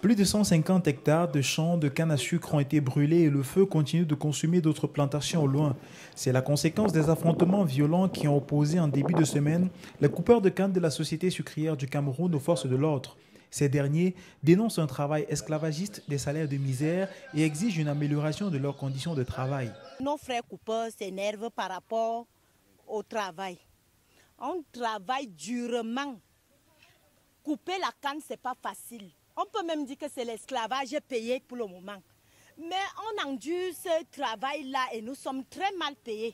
Plus de 150 hectares de champs de canne à sucre ont été brûlés et le feu continue de consumer d'autres plantations au loin. C'est la conséquence des affrontements violents qui ont opposé en début de semaine les coupeurs de canne de la Société sucrière du Cameroun aux forces de l'ordre. Ces derniers dénoncent un travail esclavagiste, des salaires de misère et exigent une amélioration de leurs conditions de travail. Nos frères coupeurs s'énervent par rapport au travail. On travaille durement. Couper la canne, ce n'est pas facile. On peut même dire que c'est l'esclavage payé pour le moment. Mais on endure ce travail-là et nous sommes très mal payés.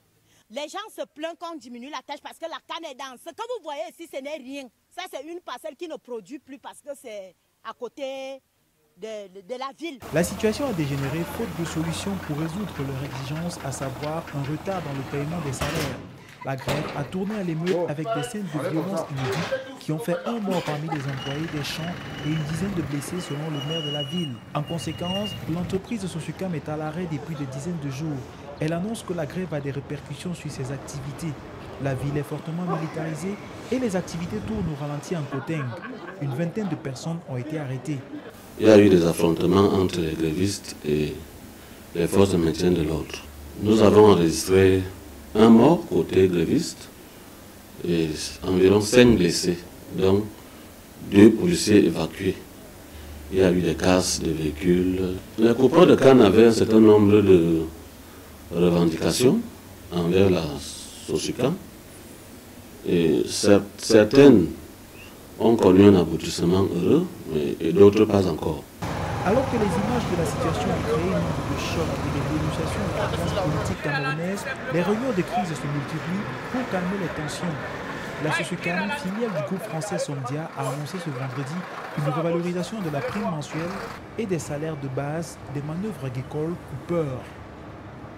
Les gens se plaignent qu'on diminue la tâche parce que la canne est dense. Ce que vous voyez ici, ce n'est rien. Ça, c'est une parcelle qui ne produit plus parce que c'est à côté de la ville. La situation a dégénéré faute de solutions pour résoudre leur exigence, à savoir un retard dans le paiement des salaires. La grève a tourné à l'émeute avec des scènes de violence inédites qui ont fait un mort parmi les employés des champs et une dizaine de blessés selon le maire de la ville. En conséquence, l'entreprise de Sosucam est à l'arrêt depuis des dizaines de jours. Elle annonce que la grève a des répercussions sur ses activités. La ville est fortement militarisée et les activités tournent au ralenti en Koteng. Une vingtaine de personnes ont été arrêtées. Il y a eu des affrontements entre les grévistes et les forces de maintien de l'ordre. Nous avons enregistré un mort côté gréviste et environ 5 blessés, dont 2 policiers évacués. Il y a eu des casses de véhicules. Les coupeurs de canne avaient un certain nombre de revendications envers la Sosucam et certaines ont connu un aboutissement heureux et d'autres pas encore. Alors que les images de la situation ont créé une onde de choc et des dénonciations de la classe politique camerounaise, les réunions de crise se multiplient pour calmer les tensions. La Sosucam, filiale du groupe français Somdia, a annoncé ce vendredi une revalorisation de la prime mensuelle et des salaires de base des manœuvres agricoles coupeurs.